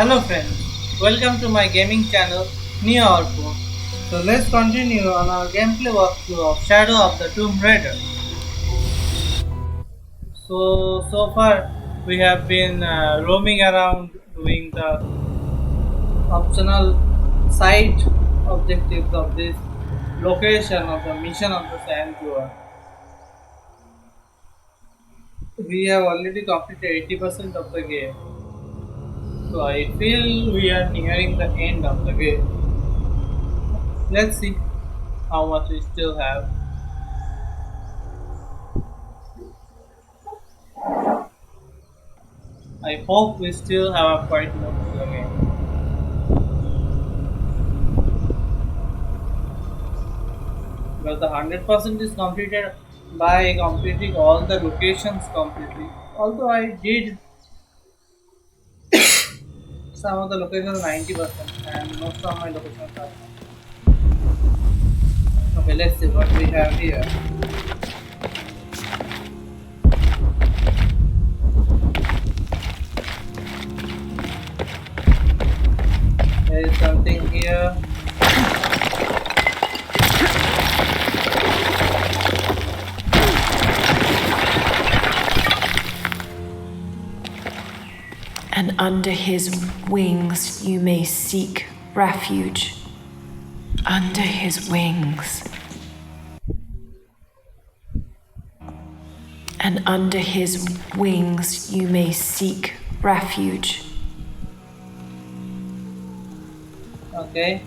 Hello friends, welcome to my gaming channel Neo Orpo. So let's continue on our gameplay walkthrough of Shadow of the Tomb Raider. So far we have been roaming around doing the optional side objectives of this location of the mission of the Sandua. We have already completed 80% of the game. So I feel we are nearing the end of the game. Let's see how much we still have. I hope we still have a quite more to the game. Because the 100% is completed by completing all the locations completely. Although I did some of the locations 90% and most of my locations are. Okay, let's see what we have here. There is something here. And under his wings you may seek refuge. Under his wings. And under his wings you may seek refuge. Okay.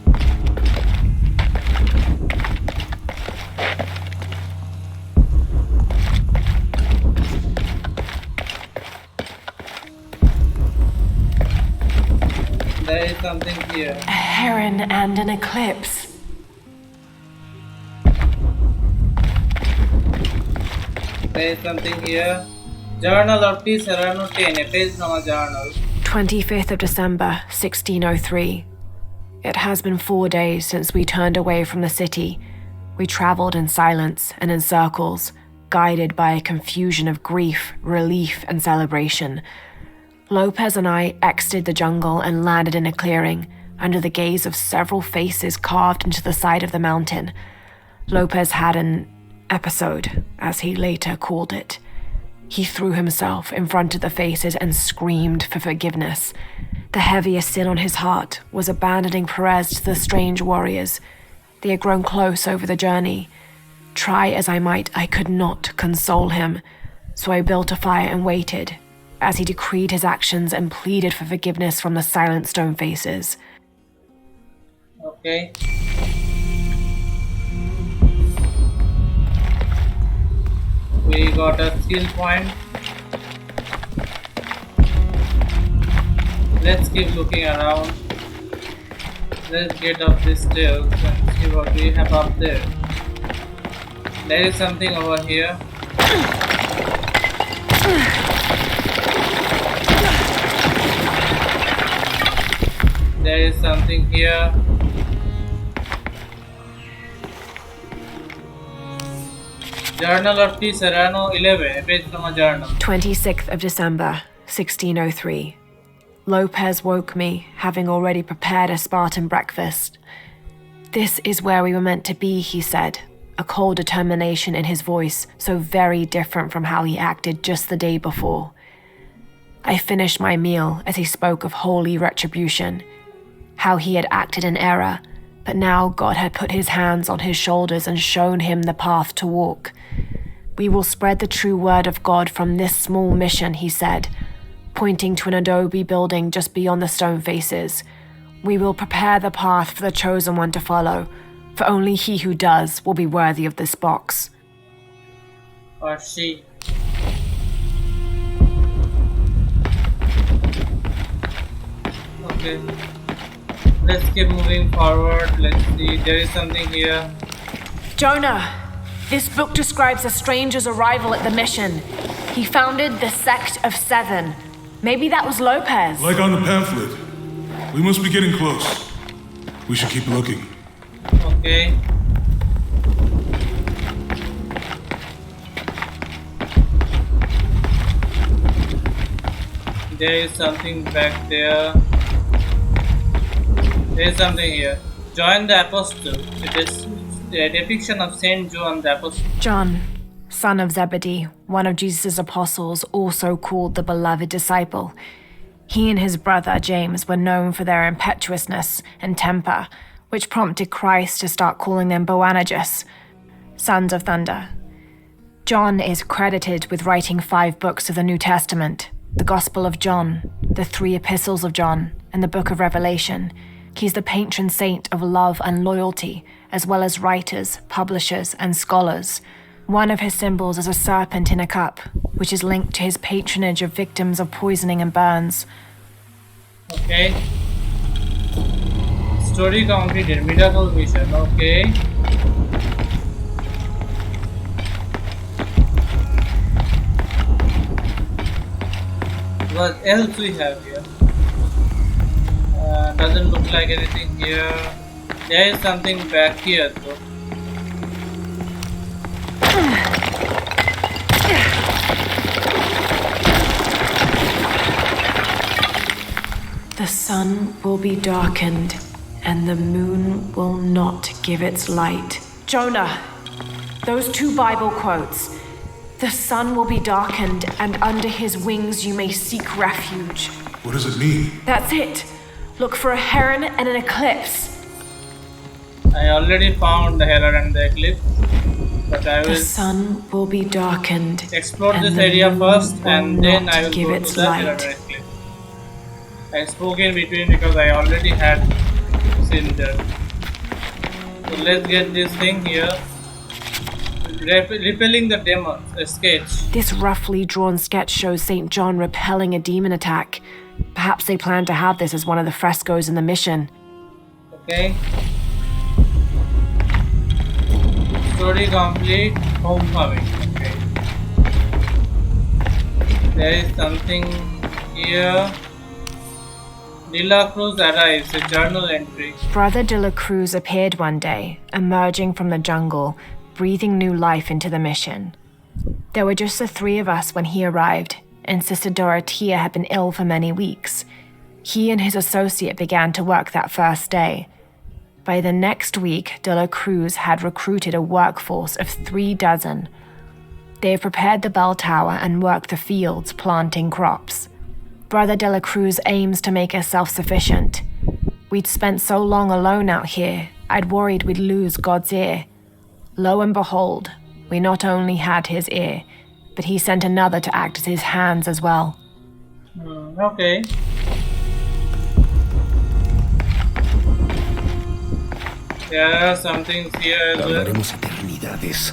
There is something here. A heron and an eclipse. There is something here. Journal of T. Serrano 10, a page from a journal. 25th of December, 1603. It has been 4 days since we turned away from the city. We traveled in silence and in circles, guided by a confusion of grief, relief, and celebration. Lopez and I exited the jungle and landed in a clearing, under the gaze of several faces carved into the side of the mountain. Lopez had an episode, as he later called it. He threw himself in front of the faces and screamed for forgiveness. The heaviest sin on his heart was abandoning Perez to the strange warriors. They had grown close over the journey. Try as I might, I could not console him, so I built a fire and waited, as he decreed his actions and pleaded for forgiveness from the silent stone faces. Okay. We got a skill point. Let's keep looking around. Let's get up these stairs and see what we have up there. There is something over here. There is something here. Journal of T. Serrano 11, a page from a journal. 26th of December, 1603. Lopez woke me, having already prepared a Spartan breakfast. This is where we were meant to be, he said, a cold determination in his voice, so very different from how he acted just the day before. I finished my meal as he spoke of holy retribution, how he had acted in error, but now God had put his hands on his shoulders and shown him the path to walk. We will spread the true word of God from this small mission, he said, pointing to an adobe building just beyond the stone faces. We will prepare the path for the chosen one to follow, for only he who does will be worthy of this box. Or she. Okay. Let's keep moving forward. Let's see. There is something here. Jonah, this book describes a stranger's arrival at the mission. He founded the Sect of Seven. Maybe that was Lopez. Like on the pamphlet. We must be getting close. We should keep looking. Okay. There is something back there. There is something here. John the Apostle. It is a depiction of Saint John the Apostle. John, son of Zebedee, one of Jesus' apostles, also called the beloved disciple. He and his brother James were known for their impetuousness and temper, which prompted Christ to start calling them Boanerges, sons of thunder. John is credited with writing 5 books of the New Testament, the Gospel of John, the 3 epistles of John, and the Book of Revelation. He's the patron saint of love and loyalty, as well as writers, publishers, and scholars. One of his symbols is a serpent in a cup, which is linked to his patronage of victims of poisoning and burns. Okay. Story completed. Miracle mission. Okay. What else we have here? Doesn't look like anything here. There is something back here though. The sun will be darkened, and the moon will not give its light. Jonah, those 2 Bible quotes. The sun will be darkened, and under his wings you may seek refuge. What does it mean? That's it. Look for a heron and an eclipse. I already found the heron and the eclipse, but I The will sun will be darkened. explore and this the area moon first, will and then not I will give go its to the heron light. and eclipse. I spoke in between because I already had seen that. So let's get this thing here. Repelling the demons, a sketch. This roughly drawn sketch shows St. John repelling a demon attack. Perhaps they plan to have this as one of the frescoes in the mission. Okay. Story complete. Homecoming. Okay. There is something here. De La Cruz arrives, a journal entry. Brother de la Cruz appeared one day, emerging from the jungle, breathing new life into the mission. There were just the 3 of us when he arrived, and Sister Dorothea had been ill for many weeks. He and his associate began to work that first day. By the next week, de la Cruz had recruited a workforce of 3 dozen. They have prepared the bell tower and worked the fields, planting crops. Brother de la Cruz aims to make us self-sufficient. We'd spent so long alone out here, I'd worried we'd lose God's ear. Lo and behold, we not only had his ear, but he sent another to act as his hands as well. Okay. There are some things here as well. Tardaremos eternidades.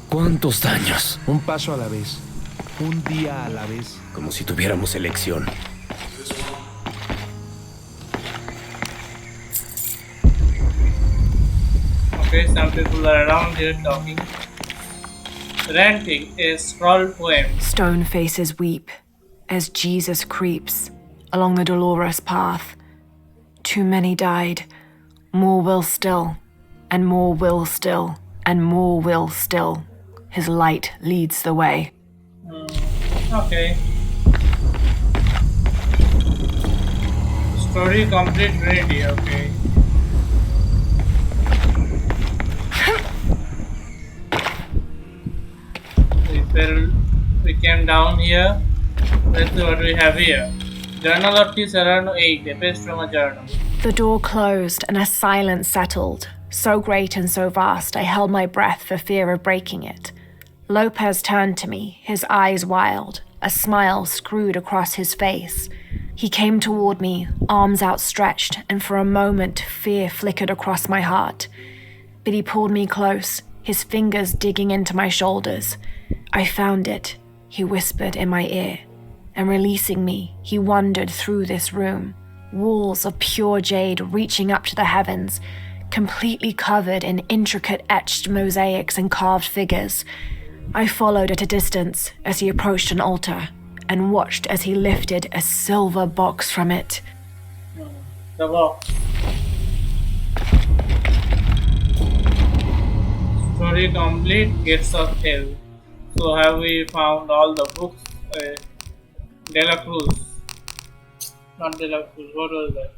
¿Cuántos daños? Un paso a la vez, un día a la vez. Como si tuviéramos elección. Okay, some people are around here talking. Ranting, a scroll poem. Stone faces weep as Jesus creeps along the dolorous path. Too many died. More will still, and more will still, and more will still. His light leads the way. Okay. Story complete Trinity, okay. We came down here. Let's see what we have here. Journal of T. Serrano 8, a page from a journal. The door closed and a silence settled, so great and so vast I held my breath for fear of breaking it. Lopez turned to me, his eyes wild, a smile screwed across his face. He came toward me, arms outstretched, and for a moment fear flickered across my heart. But he pulled me close, his fingers digging into my shoulders. I found it, he whispered in my ear, and releasing me, he wandered through this room, walls of pure jade reaching up to the heavens, completely covered in intricate etched mosaics and carved figures. I followed at a distance as he approached an altar and watched as he lifted a silver box from it. The box. Story complete, Gates of Hell. So have we found all the books? De La Cruz. Not De La Cruz, what was that?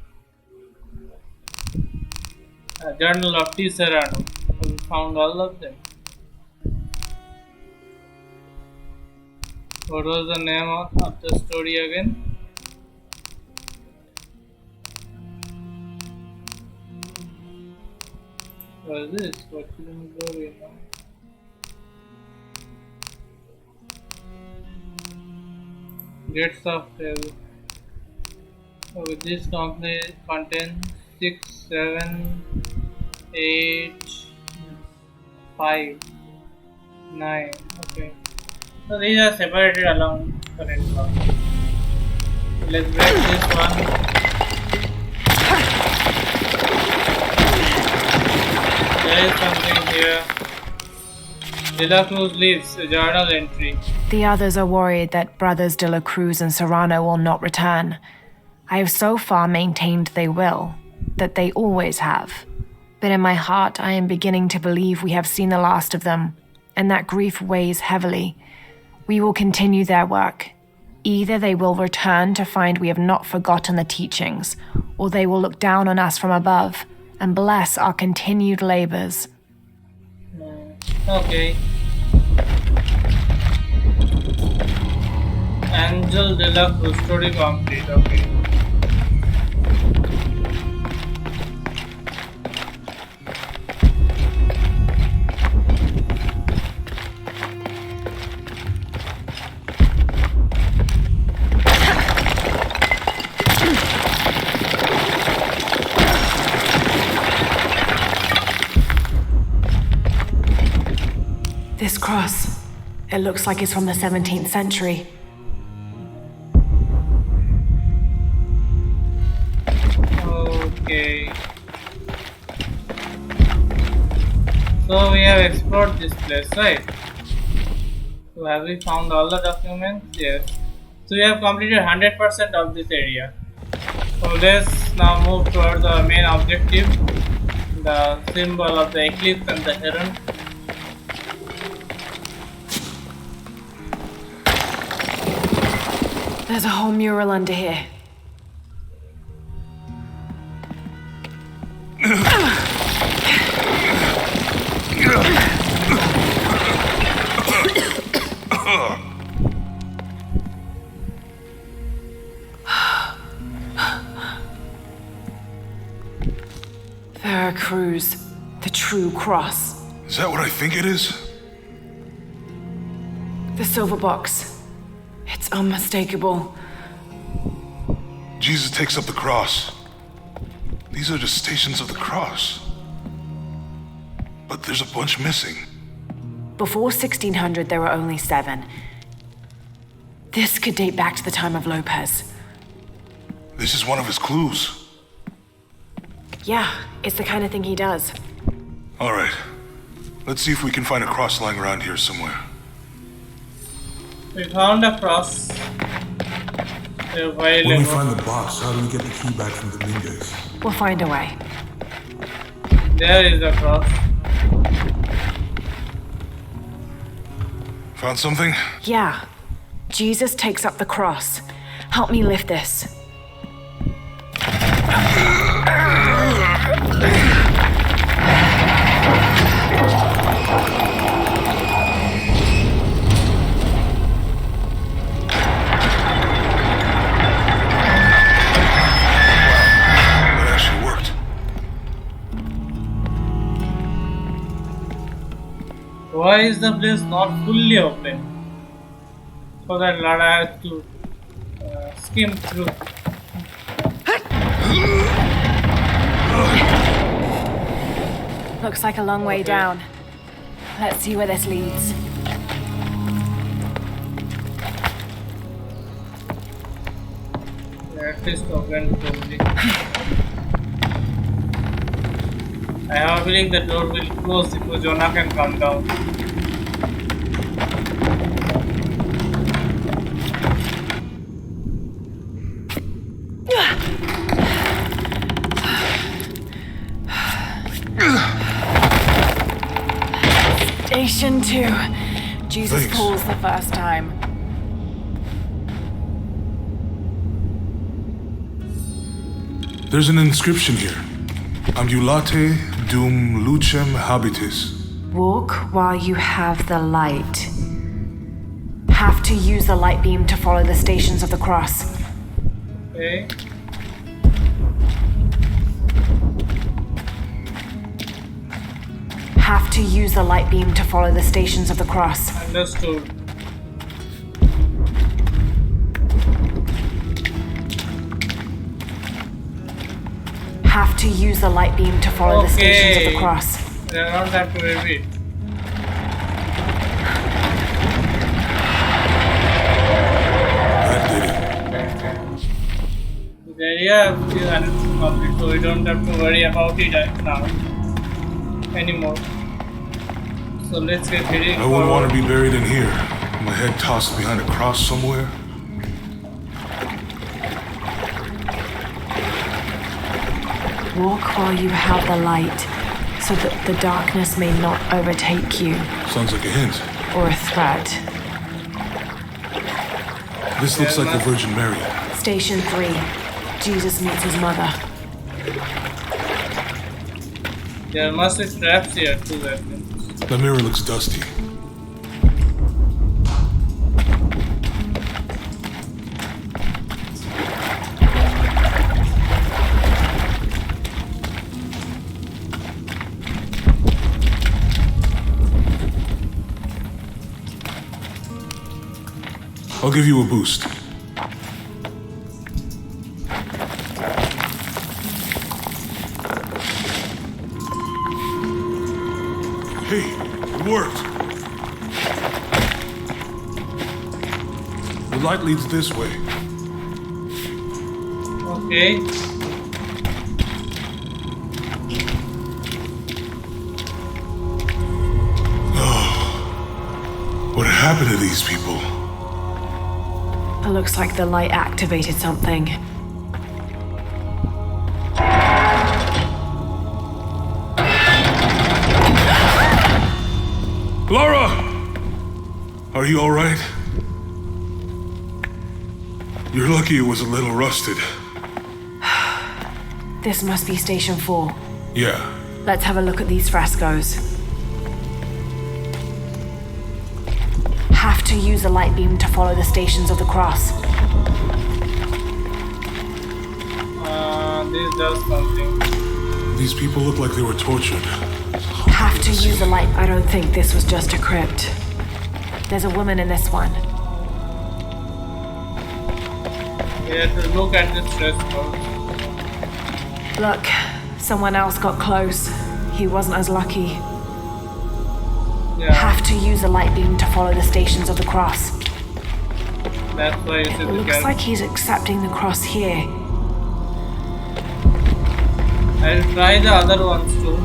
Journal of T. Serrano. We found all of them. What was the name of the story again? What is this? What film glory now? Gates of Hell. So this company contains 6, 7, 8, 5, 9. Okay. So these are separated along current block. Let's break this one. There is something here. De La Cruz leaves a journal entry. The others are worried that brothers De La Cruz and Serrano will not return. I have so far maintained they will, that they always have. But in my heart, I am beginning to believe we have seen the last of them, and that grief weighs heavily. We will continue their work. Either they will return to find we have not forgotten the teachings, or they will look down on us from above and bless our continued labors. Okay. Angel De La Cruz story complete. Okay. This cross, it looks like it's from the 17th century. Okay. So we have explored this place, right? So have we found all the documents? Yes. So we have completed 100% of this area. So let's now move towards the main objective, the symbol of the eclipse and the heron. There's a whole mural under here. Veracruz, the true cross. Is that what I think it is? The silver box. It's unmistakable. Jesus takes up the cross. These are just stations of the cross. But there's a bunch missing. Before 1600, there were only 7. This could date back to the time of Lopez. This is one of his clues. Yeah, it's the kind of thing he does. All right. Let's see if we can find a cross lying around here somewhere. We found a cross. A while When we ago. find the box, how do we get the key back from Dominguez? We'll find a way. There is a cross. Found something? Yeah. Jesus takes up the cross. Help me lift this. Why is the place not fully open? So that Lara has to skim through. Looks like a long way down. Let's see where this leads. Yeah, at least open probably. I have a feeling the door will close before Jonah can come down. Station 2. Jesus Thanks. falls the first time. There's an inscription here. Ambulate dum lucem habitis. Walk while you have the light. Have to use the light beam to follow the stations of the cross. Okay. Have to use the light beam to follow the stations of the cross. Understood. Have to use the light beam to follow the stations of the cross. I don't have to repeat. That did it. The area is complete, so we don't have to worry about it now anymore. So let's get heading. I wouldn't want to be buried in here. My head tossed behind a cross somewhere. Walk while you have the light, so that the darkness may not overtake you, Sounds like a hint. or a threat. This looks like the Virgin Mary. Station 3. Jesus meets his mother. There must be traps here too, that means. The mirror looks dusty. I'll give you a boost. Hey, it worked. The light leads this way. Okay. What happened to these people? It looks like the light activated something. Lara! Are you alright? You're lucky it was a little rusted. This must be Station 4. Yeah. Let's have a look at these frescoes. Have to use a light beam to follow the stations of the cross. This does something. These people look like they were tortured. Have to use a light. I don't think this was just a crypt. There's a woman in this one. We have to look at this fresco. Look, someone else got close. He wasn't as lucky. Yeah, Have to use a light beam to follow the stations of the cross. that's why you see It the looks like he's accepting the cross here. I'll try the other ones too.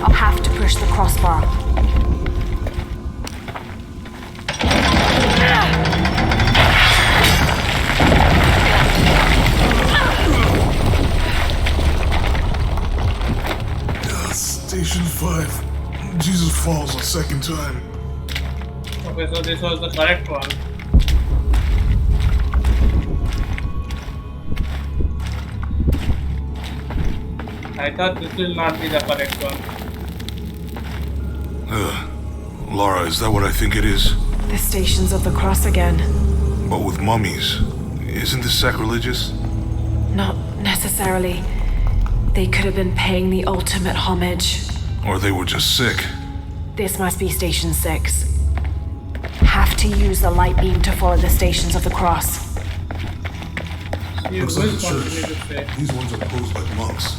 I'll have to push the crossbar. Station 5. Jesus falls a second time. Okay, so this was the correct one. I thought this will not be the correct one. Lara, is that what I think it is? The stations of the cross again. But with mummies. Isn't this sacrilegious? Not necessarily. They could have been paying the ultimate homage. Or they were just sick? This must be Station 6. Have to use the light beam to follow the stations of the cross. You Looks will like a continue church. to say. These ones are posed like monks.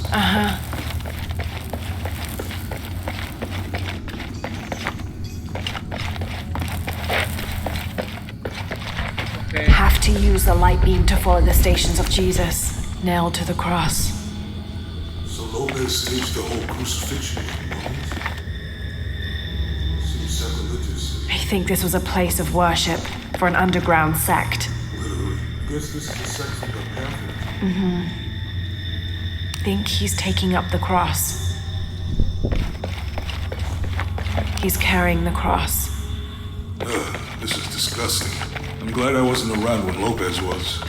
Okay. Have to use the light beam to follow the stations of Jesus, nailed to the cross. So Lopez staged the whole crucifixion with mummies? Seems sacrilegious. I think this was a place of worship for an underground sect. Literally. Guess this is the sect from the pamphlet. Think he's taking up the cross. He's carrying the cross. This is disgusting. I'm glad I wasn't around when Lopez was.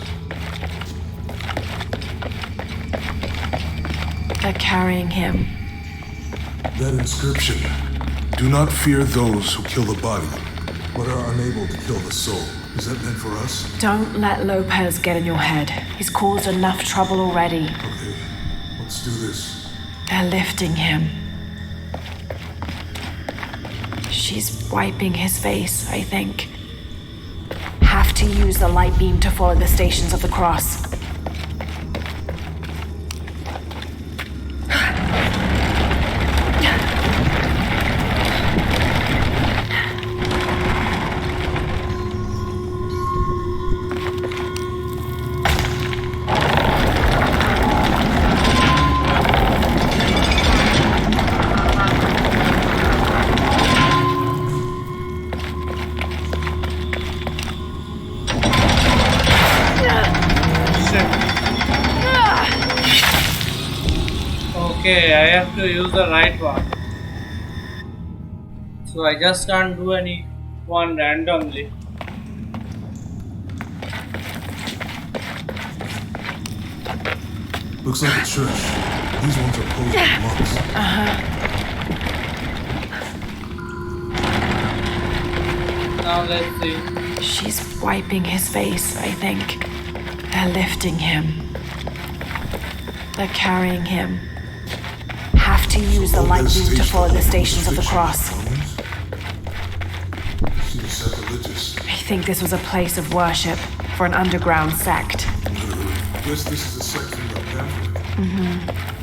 They're carrying him. That inscription, Do not fear those who kill the body. but are unable to kill the soul. Is that meant for us? Don't let Lopez get in your head. He's caused enough trouble already. Okay, let's do this. They're lifting him. She's wiping his face, I think. Have to use the light beam to follow the stations of the cross. Okay, I have to use the right one. So I just can't do any one randomly. Looks like a church. These ones are posed with monks. Now let's see. She's wiping his face, I think. They're lifting him. They're carrying him. Have to use the light beam to follow the stations of the cross. Seems sacrilegious. I think this was a place of worship for an underground sect. Literally. Guess this is a sect from the pamphlet.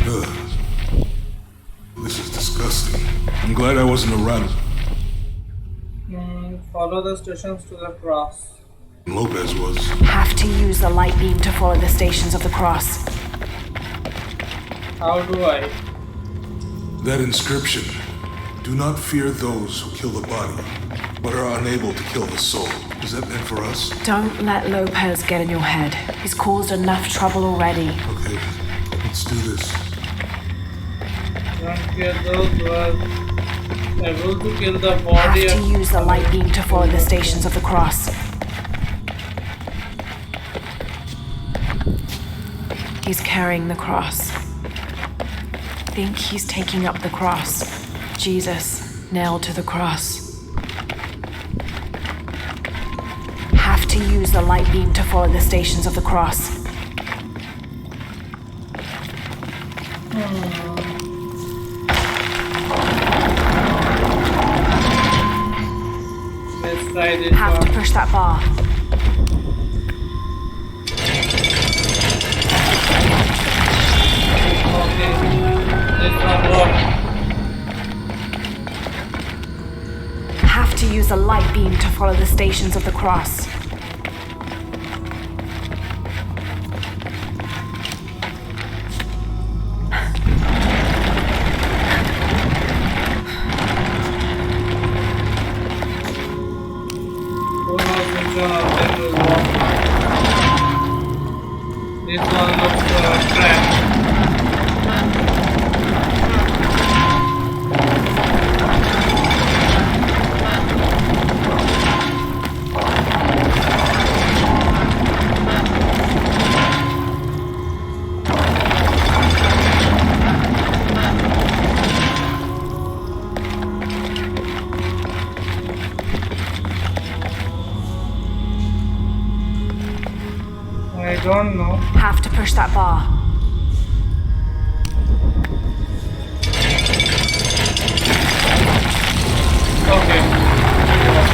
Ugh. This is disgusting. I'm glad I wasn't around Follow the stations to the cross. when Lopez was. Have to use the light beam to follow the stations of the cross. How do I? That inscription. Do not fear those who kill the body, but are unable to kill the soul. Is that meant for us? Don't let Lopez get in your head. He's caused enough trouble already. Okay, let's do this. Don't kill those who are able to kill the Have body. to use the light beam to follow the stations of the cross. He's carrying the cross. I think he's taking up the cross. Jesus, nailed to the cross. Have to use the light beam to follow the stations of the cross. Let's try this Have to one. push that bar. Okay. This one works. Have to use the light beam to follow the stations of the cross. Who knows which one of them will work? This one looks crap. I don't know. Have to push that bar. Okay.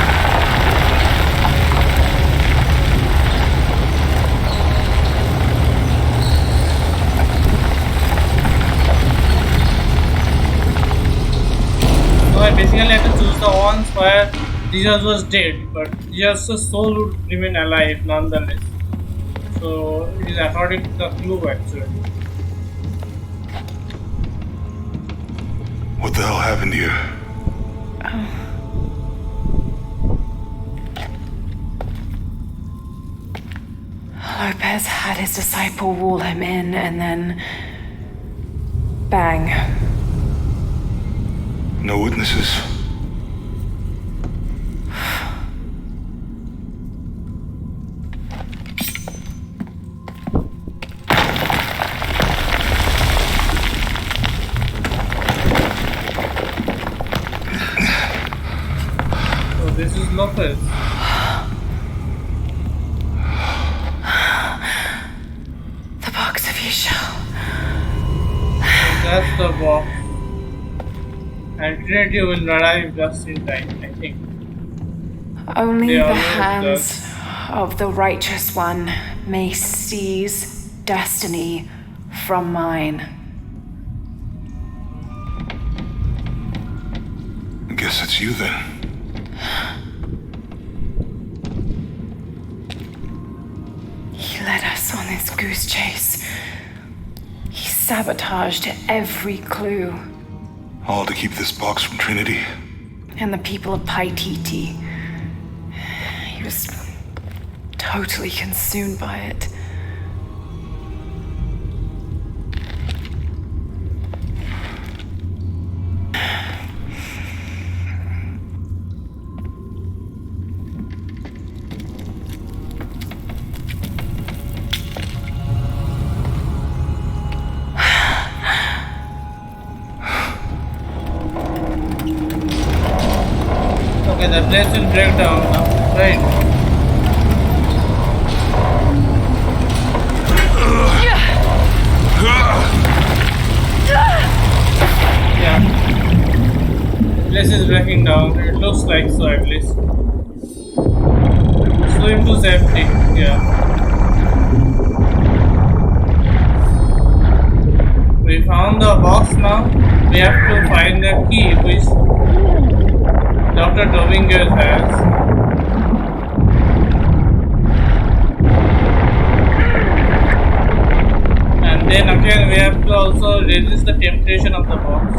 So I basically had to choose the ones where Jesus was dead, but Jesus' soul would remain alive nonetheless. So it is according to the clue actually. What the hell happened here? Lopez had his disciple wall him in, and then... bang. No witnesses. So this is Lopez. The box of Yeshua. That's the box. And Trinity will arrive just in time, I think. Only They the always hands does. of the righteous one may seize destiny from mine. I guess it's you then. He led us on this goose chase. He sabotaged every clue. All to keep this box from Trinity. And the people of Paititi. He was totally consumed by it. Okay, the place will break down now, right? Yeah. Place is breaking down. It looks like so at least. Swim to safety. Yeah. We found the box now. We have to find the key which Dr. Dominguez has. And then again we have to also resist the temptation of the box.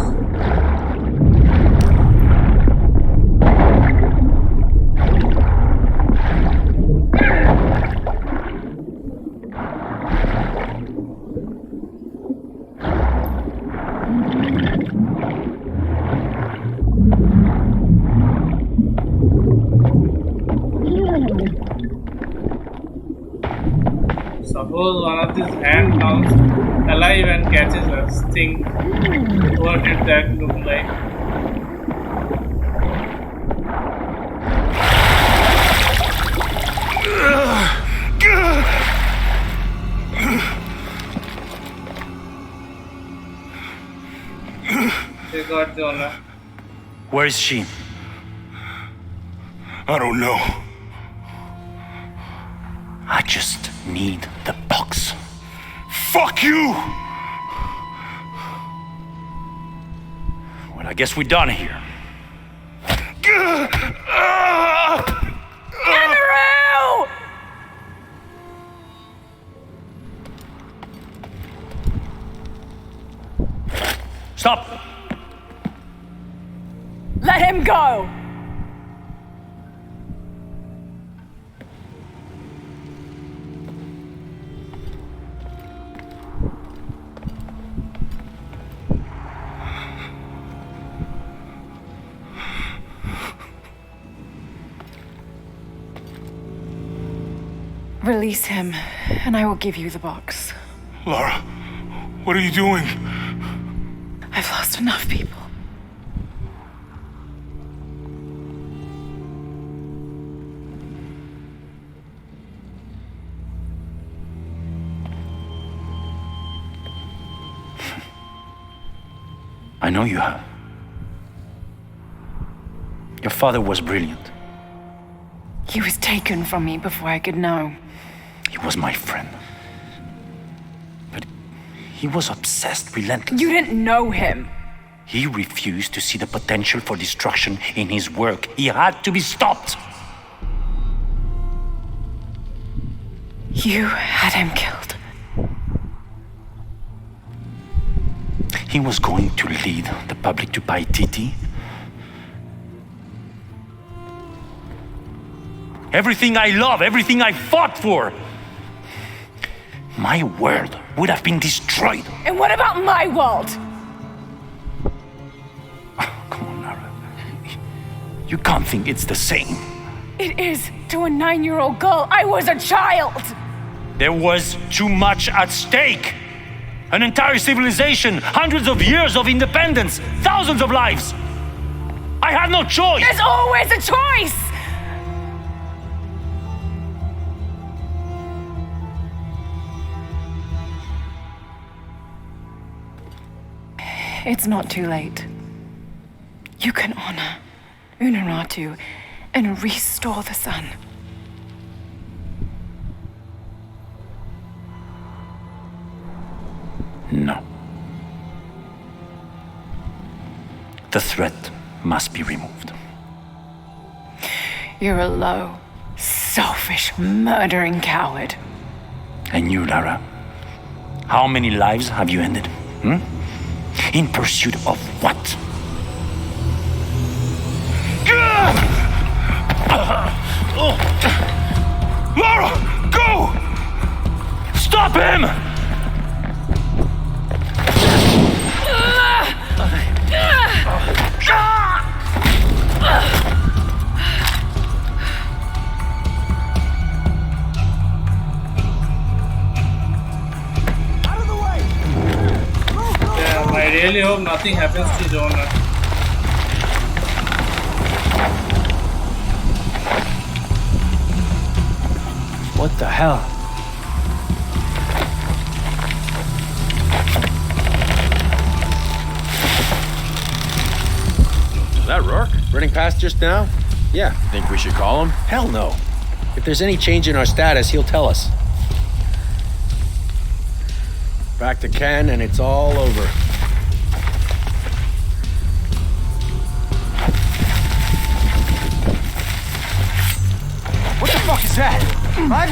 Suppose one of these hand comes alive and catches us. Think, what did that look like? They got Jonah. Where is she? I don't know. I just need the box. Fuck you! Well, I guess we're done here. Andrew! Stop! Let him go! Release him, and I will give you the box. Lara, what are you doing? I've lost enough people. I know you have. Your father was brilliant. He was taken from me before I could know. He was my friend. But he was obsessed, relentless. You didn't know him. He refused to see the potential for destruction in his work. He had to be stopped. You had him killed. He was going to lead the public to Paititi. Everything I love, everything I fought for. my world would have been destroyed. And what about my world? Come on, Lara. You can't think it's the same. It is to a 9-year-old girl. I was a child. There was too much at stake. An entire civilization, hundreds of years of independence, thousands of lives. I had no choice. There's always a choice. It's not too late. You can honor Unuratu and restore the sun. No. The threat must be removed. You're a low, selfish, murdering coward. And you, Lara, how many lives have you ended? In pursuit of what? Lara, go! Stop him! Yeah, I really hope nothing happens to Jonah. What the hell? Is that Rourke? Running past just now? Yeah. Think we should call him? Hell no. If there's any change in our status, he'll tell us. Back to Ken, and it's all over. What the fuck is that? What?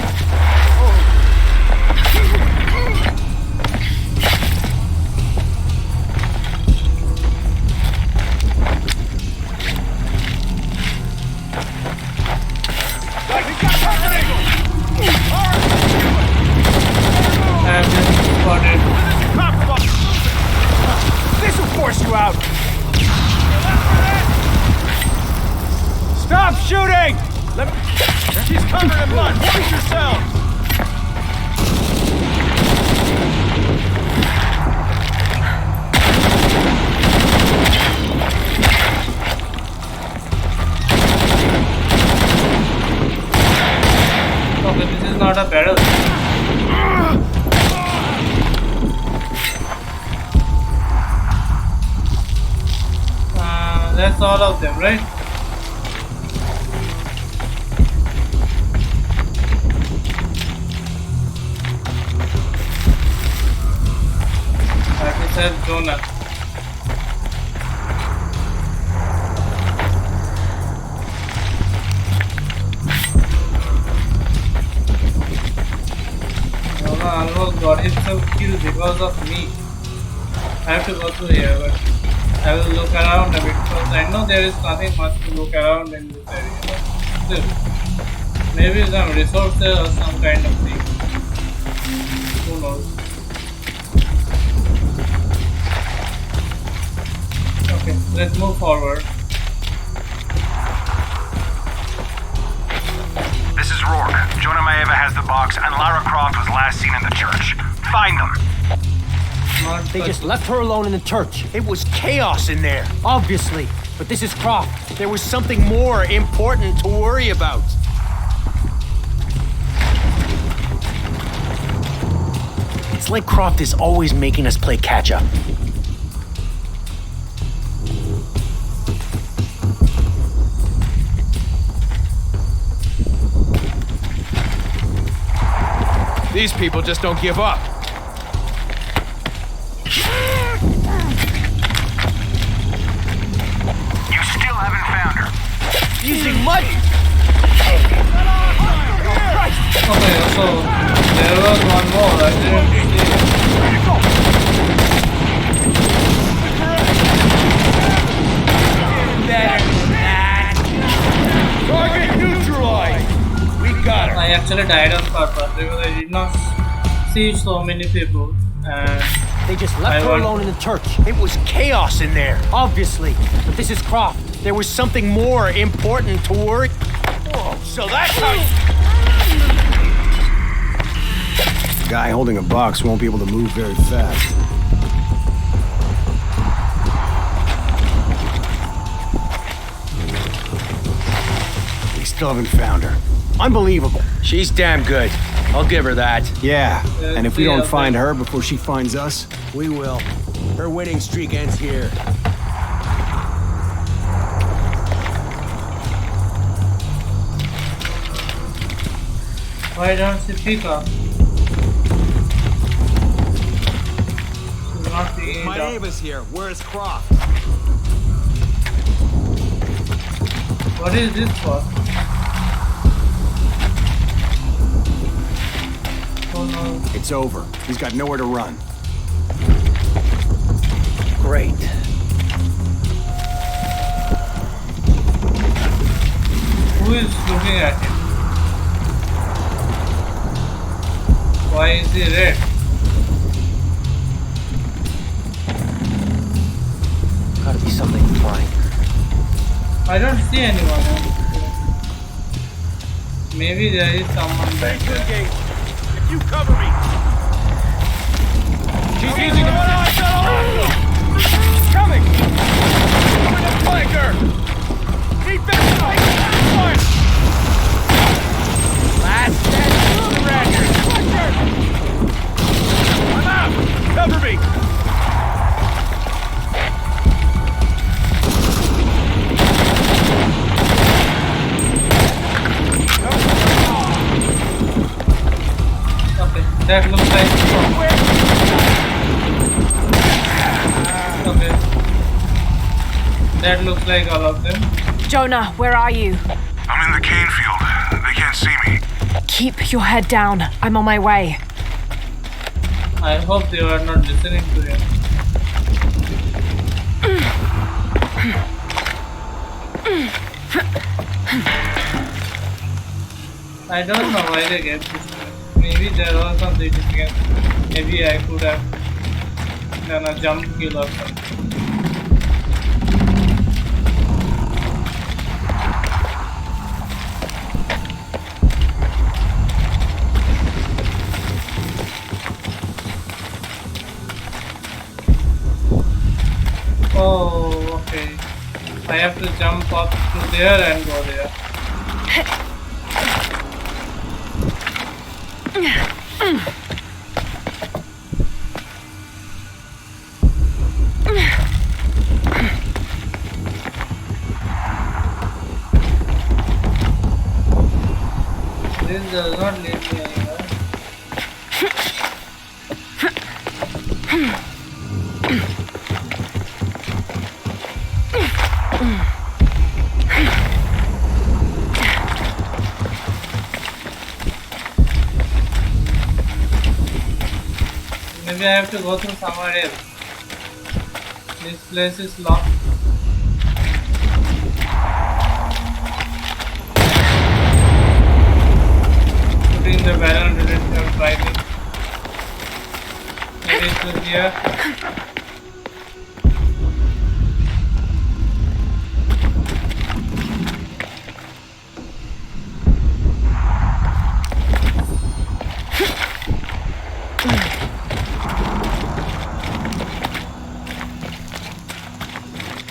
I have been spotted. This will force you out! Stop shooting! She's covered in blood! Brace yourself! Okay, this is not a battle. That's all of them, right? That is help Jonah. Jonah almost got himself killed because of me. I have to go through here, but I will look around a bit because I know there is nothing much to look around in this area. Still, maybe some resources or some kind of thing. Who knows? Okay, let's move forward. This is Rourke. Jonah Maeva has the box, and Lara Croft was last seen in the church. Find them. They just left her alone in the church. It was chaos in there, obviously. But this is Croft. There was something more important to worry about. It's like Croft is always making us play catch-up. These people just don't give up. You still haven't found her. Using mud! Okay, so there was one more. I didn't see Target neutralized! We got her. I actually died on purpose because I did not see so many people, and They just left I her want- alone in the church. It was chaos in there, obviously. But this is Croft. There was something more important to worry. Oh, so that's how you... The guy holding a box won't be able to move very fast. We still haven't found her. Unbelievable. She's damn good. I'll give her that. Yeah, and if we Yeah, don't find but- her before she finds us, We will. Her winning streak ends here. why don't she pick up? She's not picking it up. is here. Where's Croft? What is this for? Oh no. it's over. He's got nowhere to run. Great. Who is looking at him? Why is he red? Gotta be something flying. I don't see anyone else. Maybe there is someone back there. If you cover me. She's using the coming! With a flanker! Need better fire! Last stand record! I'm out! Cover me! Okay, that looks like. Okay. That looks like all of them. Jonah, where are you? I'm in the cane field. They can't see me. Keep your head down. I'm on my way. I hope they were not listening to him. I don't know why they get this. Maybe there was some significance. Maybe I could have done a jump kill or something. Oh, okay. I have to jump up to there and go there. This does not lead me anywhere. Maybe I have to go through somewhere else. This place is locked. Putting the barrel didn't have driving. Maybe it was here.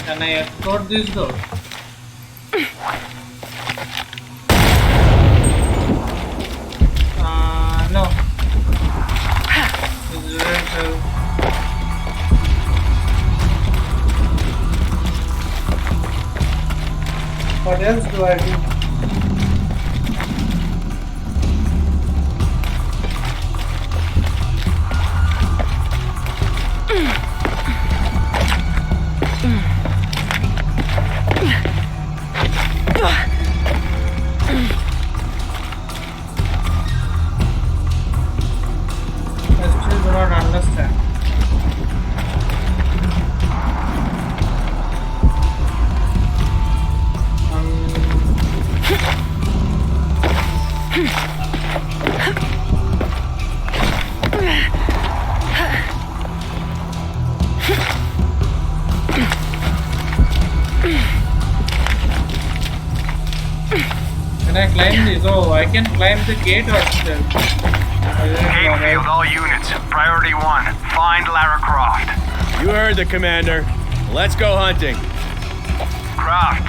Can I escort this door? No. This didn't help. What else do I do? I still do not understand. Can I climb this? Oh, I can climb the gate or still. Hayfield, all units. Priority 1. Find Lara Croft. You heard the commander. Let's go hunting. Croft,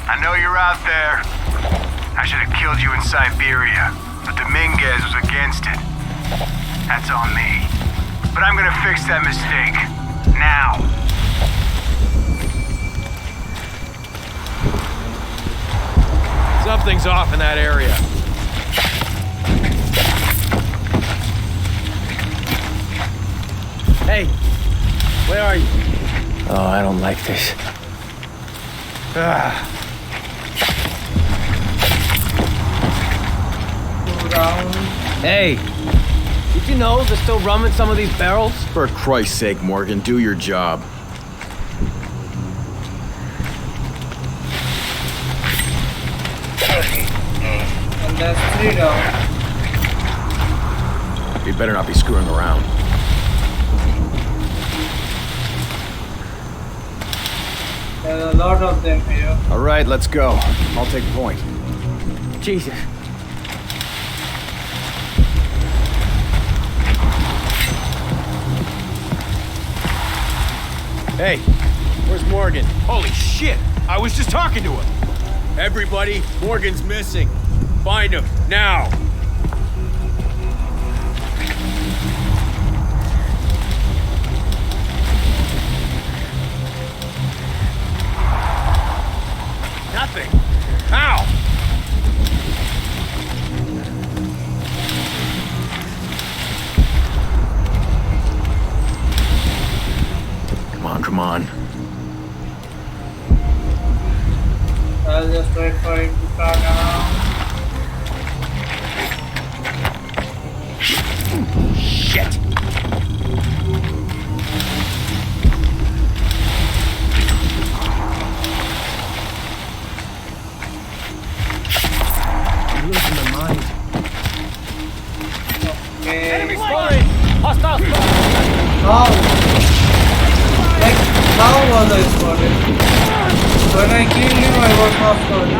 I know you're out there. I should have killed you in Siberia, but Dominguez was against it. That's on me. But I'm gonna fix that mistake. Now. Something's off in that area. Hey, where are you? Oh, I don't like this. Hey, did you know there's still rum in some of these barrels? For Christ's sake, Morgan, do your job. And that's 3 down. You better not be screwing around. There's a lot of them here. All right, let's go. I'll take point. Jesus. Hey, where's Morgan? Holy shit! I was just talking to him. Everybody, Morgan's missing. Find him, now! Nothing. How? Come on. I'll just wait for him to turn around. Shit! I'm losing my mind. Okay. Hostile spotted! How? Like, how was I spotted? When I killed him, I was not spotted.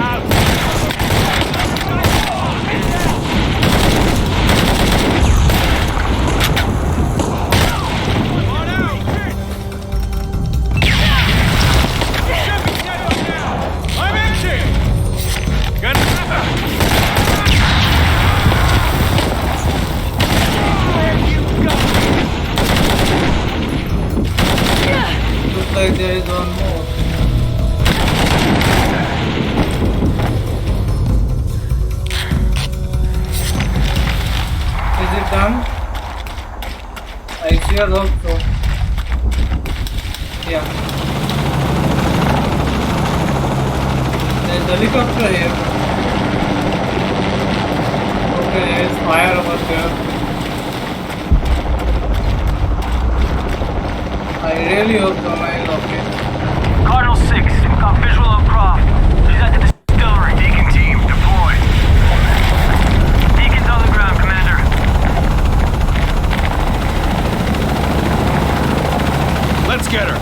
I'm empty! Gun. Looks like there is one more. Is it done? I sure hope so. Yeah. There's a helicopter here. Okay, there is fire over there. I really hope Camilla is okay. Cardinal 6, we got visual of Croft. She's at the distillery. Deacon team, deployed. Deacon's on the ground, Commander. Let's get her.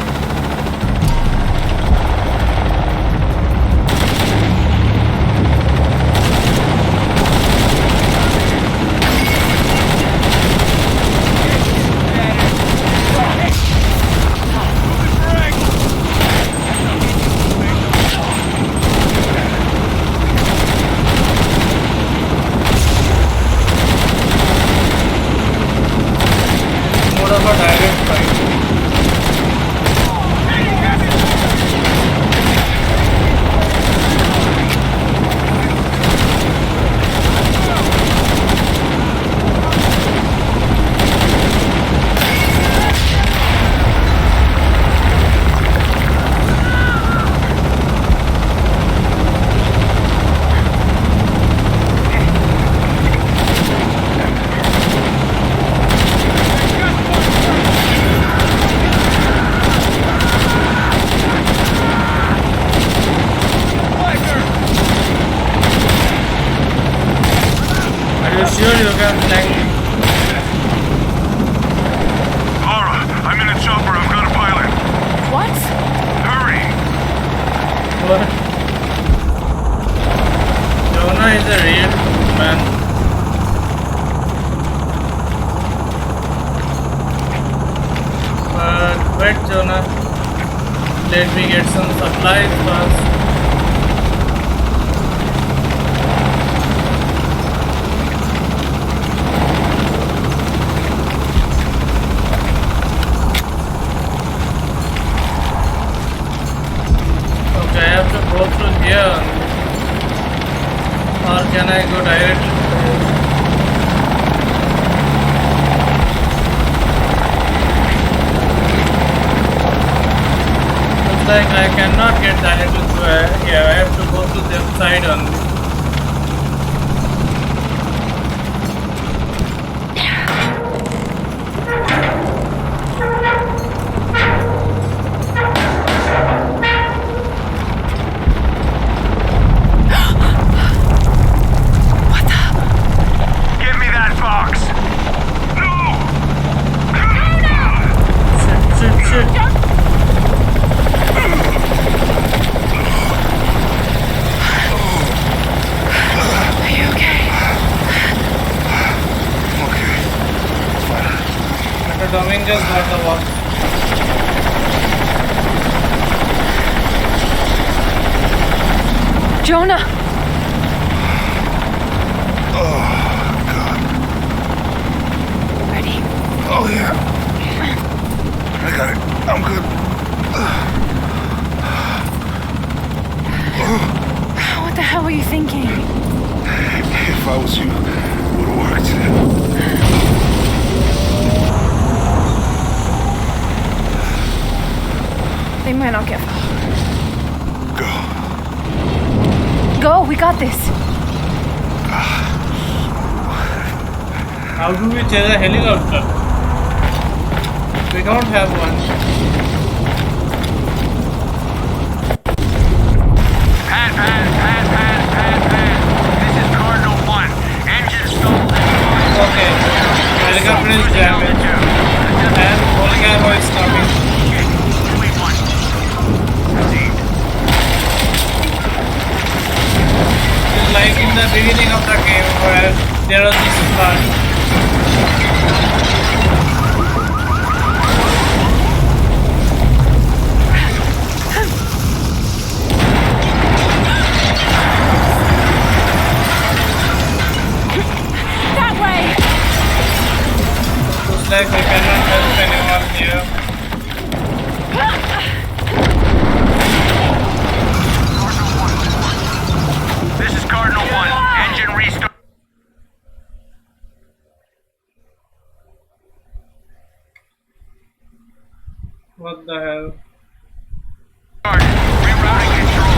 More of a direct fight. Are you sure you can flank me? Lara, I'm in a chopper. I've got a pilot. What? Hurry! What? Jonah is the real man. But wait, Jonah. Let me get some supplies first. Okay, I have to go through here. Or can I go directly to this? Looks like I cannot get directly to here. I have to go to the side only. Give me that box! No! Shit. Are you okay? Okay. Fine. Dr. Dominguez got the box. Jonah! Oh, God. Ready? Oh, yeah. I got it. I'm good. What the hell were you thinking? If I was you, it would have worked. They might not get far. Go. Go, we got this. How do we chase a helicopter? We don't have one. Pad. This is Cardinal 1. Engine stalled. Okay. Helicopter is damaged. And bowling arrow is coming. It's like in the beginning of the game where there was this flood. That way! Looks like we cannot help anyone here. This is Cardinal 1. Engine restart. What the hell? Rerouting control.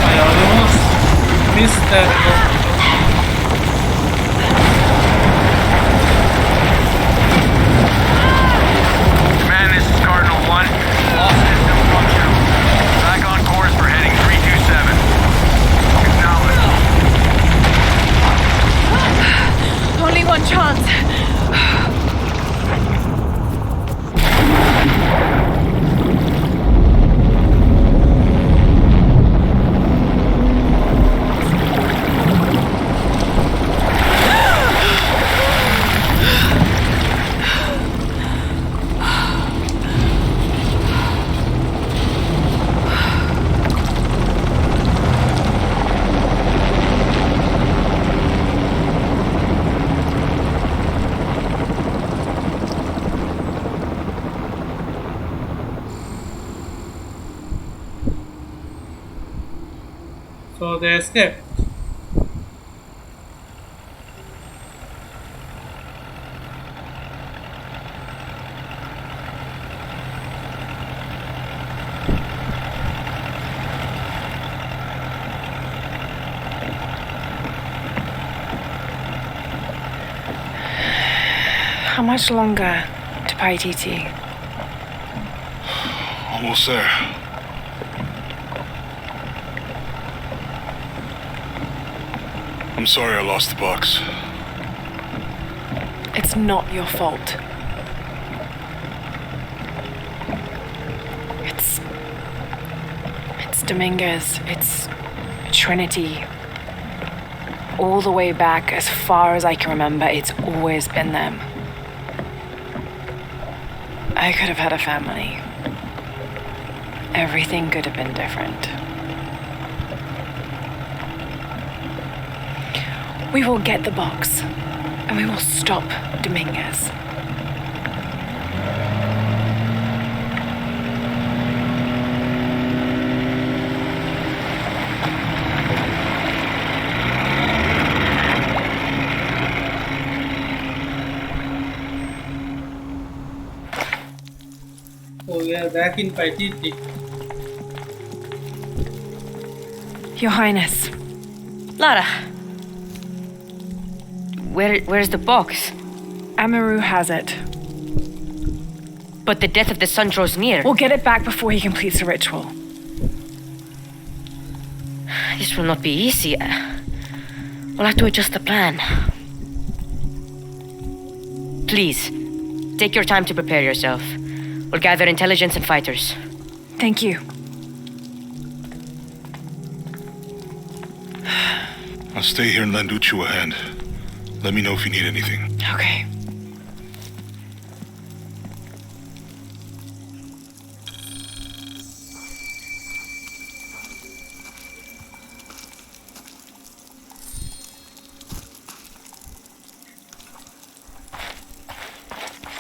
I almost missed that. Command, this is Cardinal 1. All system functional. Back on course for heading 327. Acknowledged. Only one chance. So they escaped. How much longer to Paititi? Almost there. I'm sorry I lost the box. It's not your fault. It's Dominguez. It's Trinity. All the way back, as far as I can remember, it's always been them. I could have had a family. Everything could have been different. We will get the box, and we will stop Dominguez. So we are back in Paititi. Your Highness. Lara. Where's the box? Amaru has it. But the death of the sun draws near. We'll get it back before he completes the ritual. This will not be easy. We'll have to adjust the plan. Please, take your time to prepare yourself. We'll gather intelligence and fighters. Thank you. I'll stay here and lend Uchu a hand. Let me know if you need anything. Okay.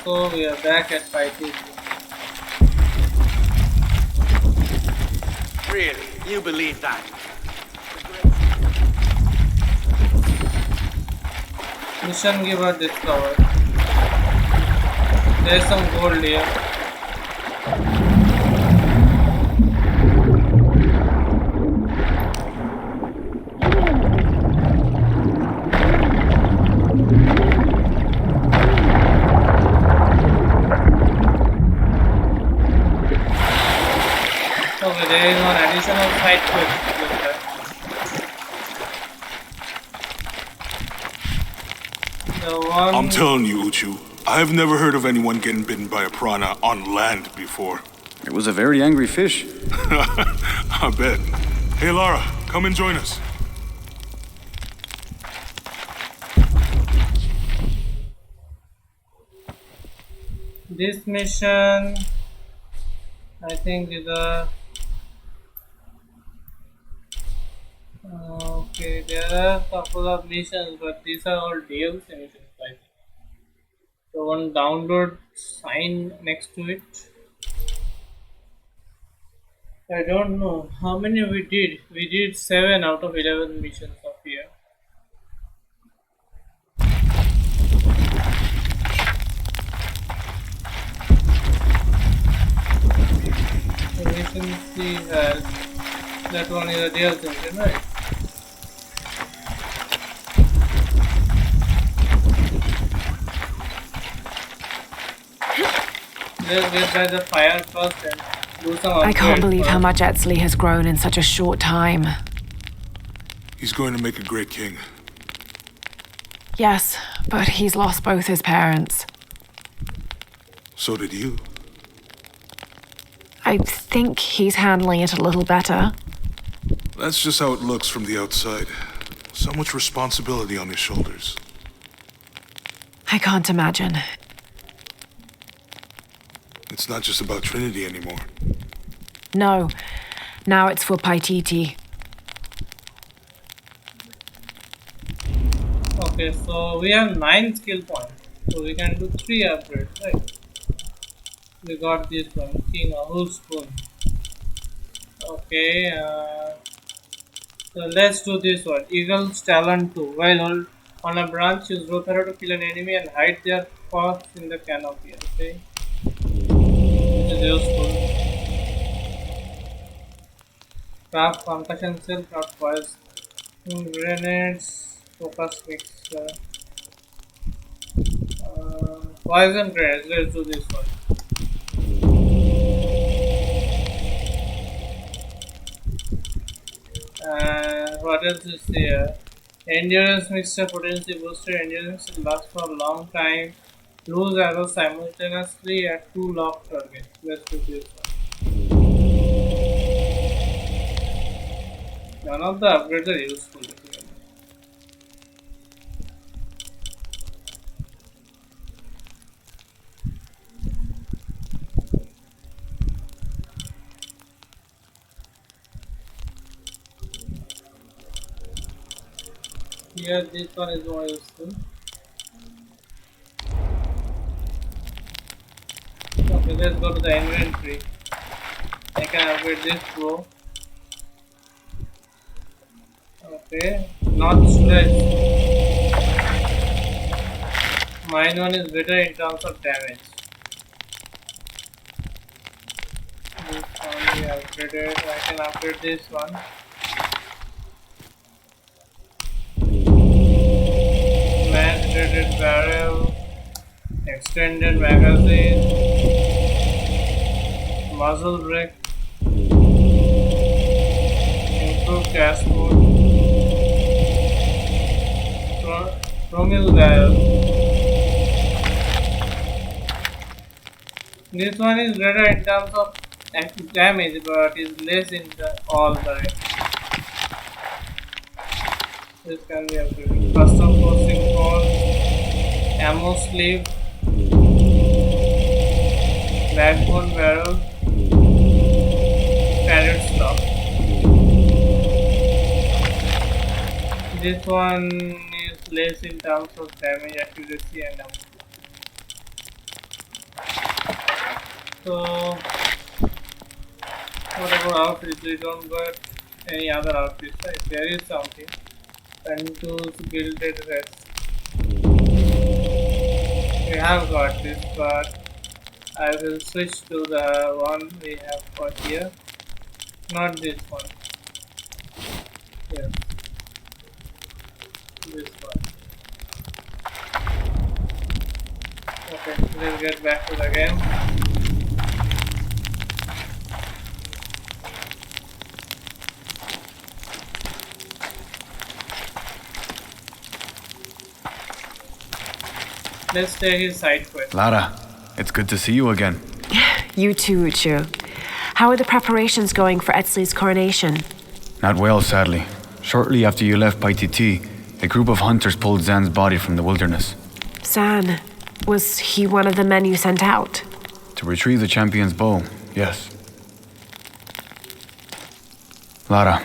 So we are back at Paititi. Really? You believe that? Mission giver discovered. There's some gold here. Okay, there is one additional side quest. I'm telling you, Uchu, I've never heard of anyone getting bitten by a piranha on land before. It was a very angry fish. I bet. Hey, Lara, come and join us. This mission, I think, is a okay. There are a couple of missions, but these are all DLC missions. I think. So one download sign next to it. I don't know how many we did. We did 7 out of 11 missions up here. So mission C has that one is a DLC mission, right? Let's get by the fire first and do some I can't upgrades believe first. how much Etzli has grown in such a short time. He's going to make a great king. Yes, but he's lost both his parents. So did you. I think he's handling it a little better. That's just how it looks from the outside. So much responsibility on his shoulders. I can't imagine. It's not just about Trinity anymore. No, now it's for Paititi. Okay, so we have 9 skill points. So we can do 3 upgrades, right? We got this one, King Ahul Spoon. Okay, so let's do this one. Eagle's Talon 2. While on a branch, use rope arrow to kill an enemy and hide their corpse in the canopy. Okay, this is useful. Craft concussion cell, craft fires, grenades, focus mixer, poison grenades. Let's do this one. What else is here? Endurance mixture potency boosted endurance will last for a long time. Lose arrows simultaneously at 2 locked targets. Let's do this one. None of the upgrades are useful. Here, this one is more useful. Okay, let's go to the inventory. I can upgrade this bow. Okay, not stretch. Mine one is better in terms of damage. This one we upgraded. I can upgrade this one. Mass-rated barrel, extended magazine, muzzle brake, improved cast mode, chromial barrel. This one is better in terms of active damage, but is less in all the rest. This can be upgraded. Custom forcing cone, ammo sleeve, backbone barrel, padded stock. This one is less in terms of damage, accuracy, and ammo. So, what about outfits? We don't got any other outfits, right? There is something. Pento's Gilded Rest. We have got this, but I will switch to the one we have got here. Not this one. Yes. This one. Okay, let's get back to the game. Let's take his side quest. Lara, it's good to see you again. You too, Uchu. How are the preparations going for Etzli's coronation? Not well, sadly. Shortly after you left Paititi, a group of hunters pulled Zan's body from the wilderness. Zan, was he one of the men you sent out? To retrieve the champion's bow, yes. Lara,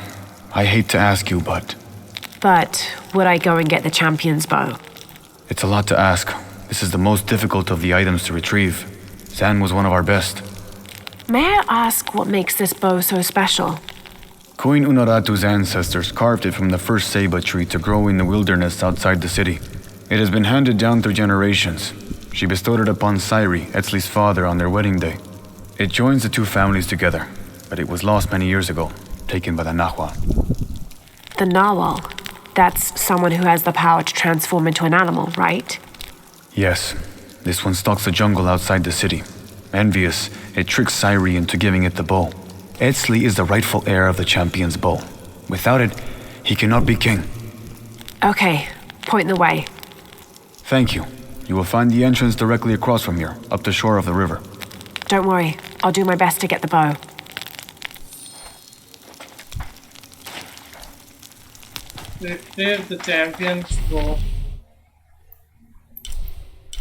I hate to ask you, but... But would I go and get the champion's bow? It's a lot to ask. This is the most difficult of the items to retrieve. Zan was one of our best. May I ask what makes this bow so special? Queen Unaratu's ancestors carved it from the first ceiba tree to grow in the wilderness outside the city. It has been handed down through generations. She bestowed it upon Sairi, Etzli's father, on their wedding day. It joins the two families together, but it was lost many years ago, taken by the Nahual. The Nawal? That's someone who has the power to transform into an animal, right? Yes. This one stalks the jungle outside the city. Envious, it tricks Sairi into giving it the bow. Etzli is the rightful heir of the champion's bow. Without it, he cannot be king. Okay, point the way. Thank you. You will find the entrance directly across from here, up the shore of the river. Don't worry, I'll do my best to get the bow. Retrieve the champion's bow.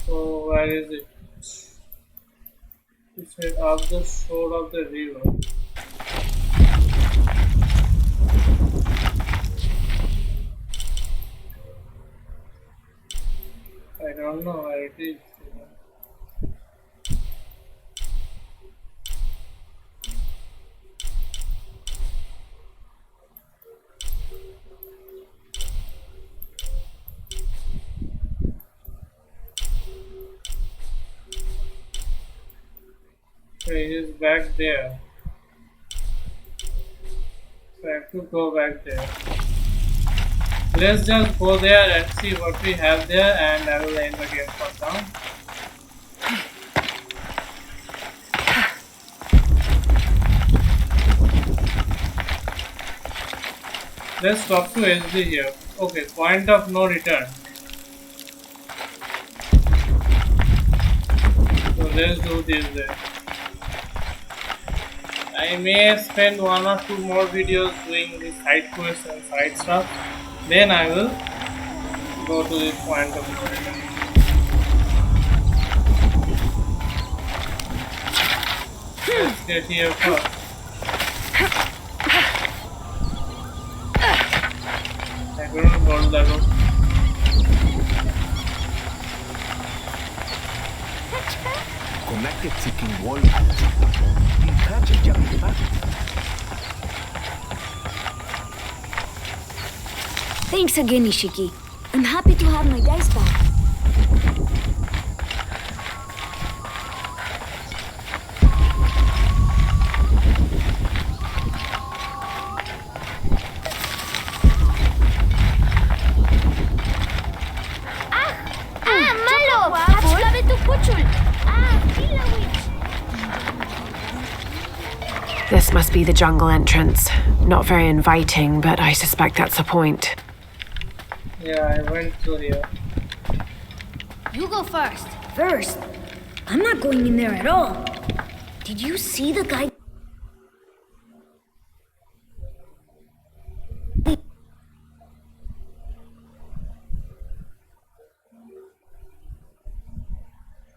So where is it? It said off the shore of the river. I don't know where it is. Okay, he's back there. So I have to go back there. Let's just go there and see what we have there, and I will end the game for now. Let's talk to SD here. Okay, point of no return. So let's do this then. I may spend 1 or 2 more videos doing the side quests and side stuff. Then I will go to this point of no return. Let's get here first. I couldn't hold the rope. Thanks again, Ishiki. I'm happy to have my dice back. This must be the jungle entrance. Not very inviting, but I suspect that's the point. Yeah, I went through here. You go first. First? I'm not going in there at all. Did you see the guy?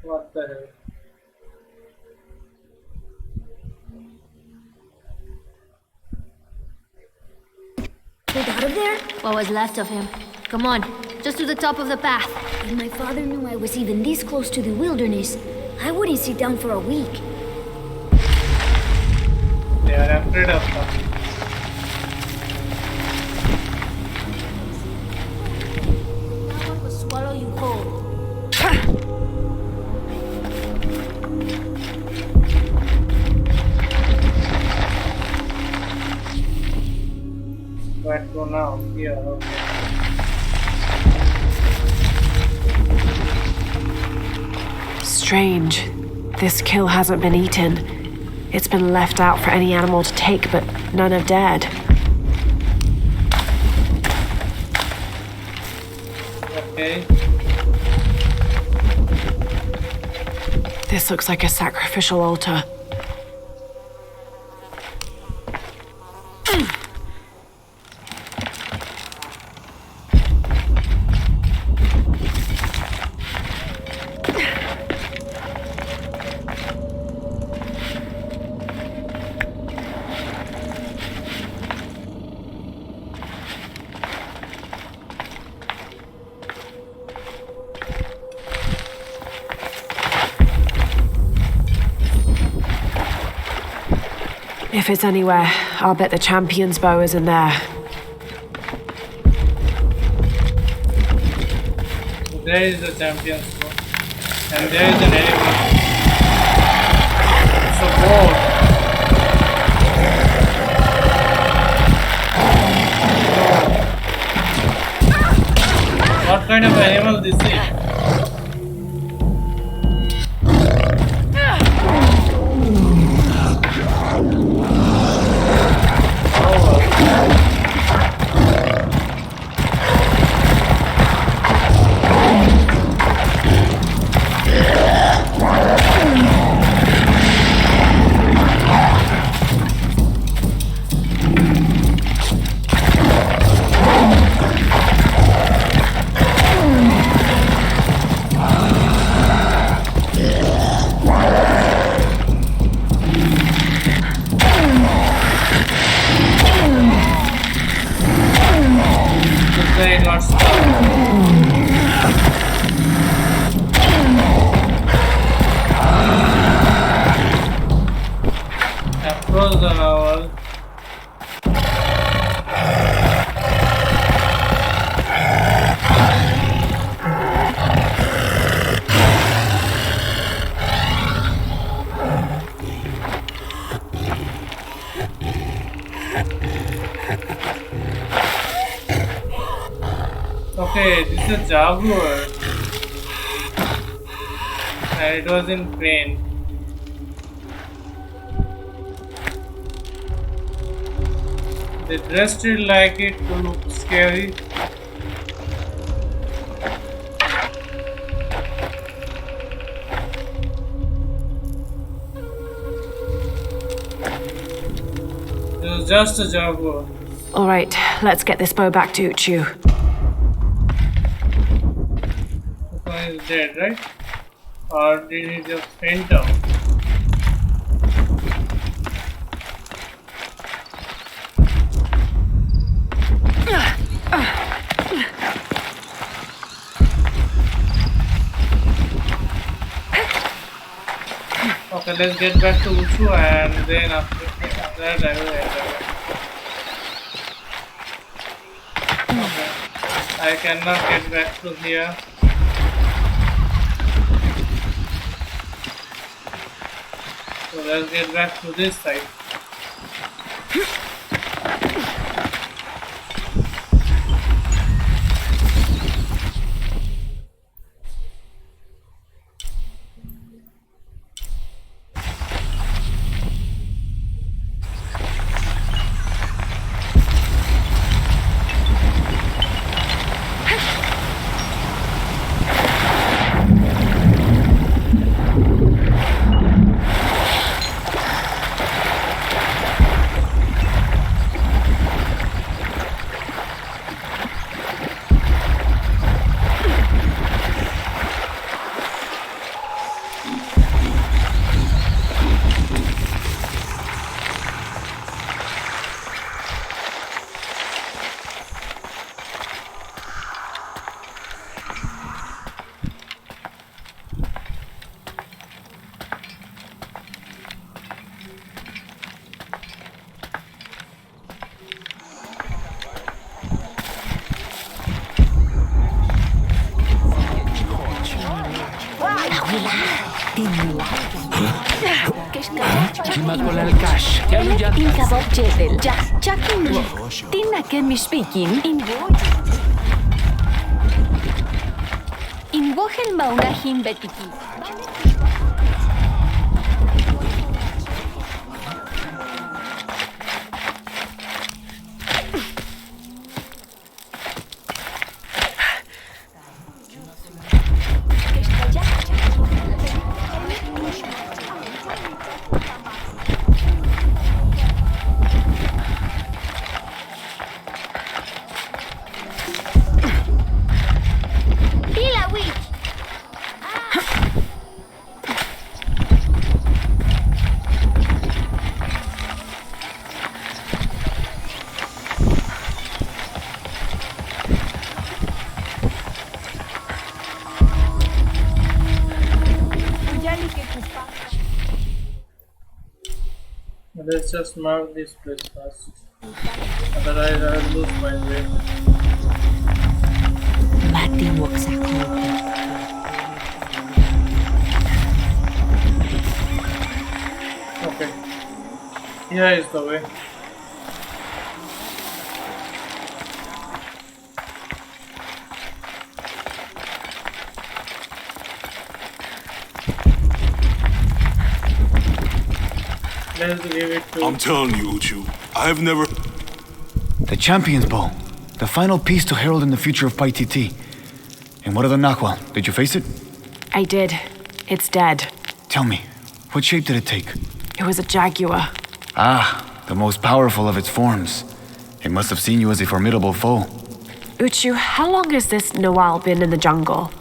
What the hell? Pulled out of there? What was left of him. Come on, just to the top of the path. If my father knew I was even this close to the wilderness, I wouldn't sit down for a week. They are afraid of us. That one will swallow you whole. Where to go now? Here, okay. Strange. This kill hasn't been eaten. It's been left out for any animal to take, but none have dared. Okay. This looks like a sacrificial altar. If it's anywhere, I'll bet the champion's bow is in there. There is the champion's bow. And there is an animal. It's a boar. What kind of animal this is? Across the novel. Okay, this is a jaguar. And it was in pain. They dressed it like it to look scary, was just a jaguar. Alright, let's get this bow back to Uchu. This one is dead, right? Or did he just faint out? Okay, let's get back to Uchu and then after that I will end it. Okay. I cannot get back to here. So let's get back to this side. Let's just mark this place first. Otherwise I will lose my way. Okay. Here is the way. Let's leave it to... I'm telling you, Uchu, I've never... The Champion's Bow. The final piece to herald in the future of Paititi. And what of the Nahual? Did you face it? I did. It's dead. Tell me, what shape did it take? It was a jaguar. Ah, the most powerful of its forms. It must have seen you as a formidable foe. Uchu, how long has this Nawal been in the jungle?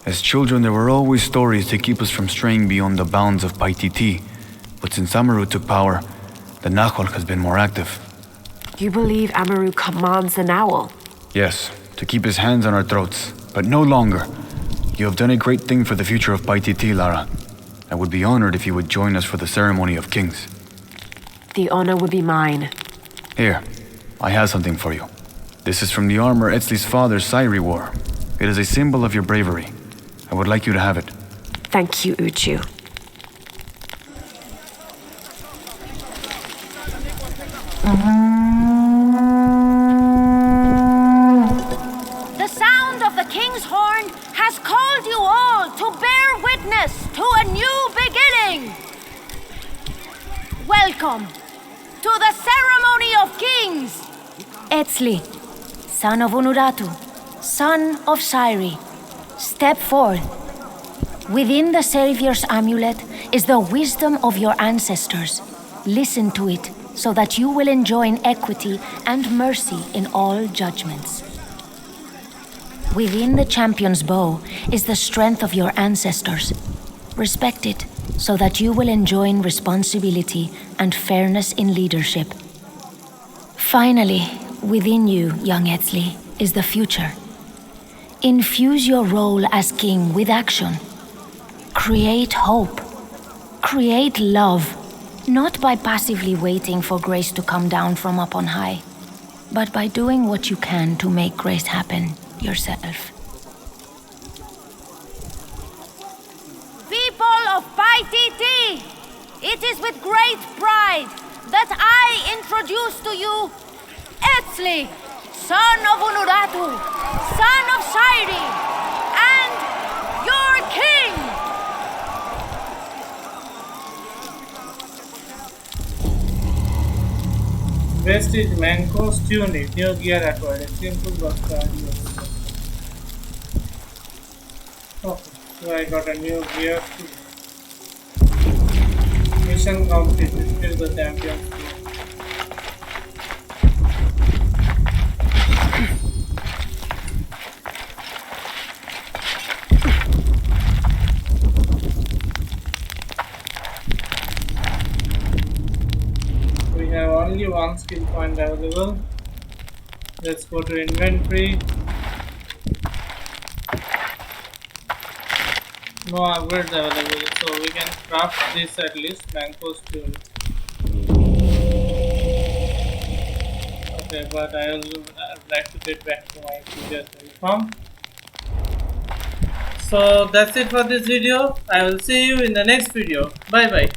As children, there were always stories to keep us from straying beyond the bounds of Paititi. But since Amaru took power, the Nahual has been more active. You believe Amaru commands the Nahual? Yes, to keep his hands on our throats, but no longer. You have done a great thing for the future of Paititi, Lara. I would be honored if you would join us for the ceremony of kings. The honor would be mine. Here, I have something for you. This is from the armor Etzli's father, Sairi, wore. It is a symbol of your bravery. I would like you to have it. Thank you, Uchu. The sound of the king's horn has called you all to bear witness to a new beginning. Welcome to the ceremony of kings. Etzli, son of Unuratu, son of Sairi, step forth. Within the Savior's amulet is the wisdom of your ancestors. Listen to it, so that you will enjoin equity and mercy in all judgments. Within the champion's bow is the strength of your ancestors. Respect it, so that you will enjoin responsibility and fairness in leadership. Finally, within you, young Etzli, is the future. Infuse your role as king with action. Create hope. Create love, not by passively waiting for grace to come down from up on high, but by doing what you can to make grace happen yourself. People of Paititi, it is with great pride that I introduce to you Etzli, son of Unuratu, son of Sairi, and your king! Vestige Manco's tunic, new gear acquired, simple but okay, so I got a new gear too. Mission completed, still the champion. We have only one skill point available. Let's go to inventory. No upgrades available, so we can craft this at least. Manco's tunic. Okay, but I would like to get back to my previous uniform. So that's it for this video. I will see you in the next video. Bye bye.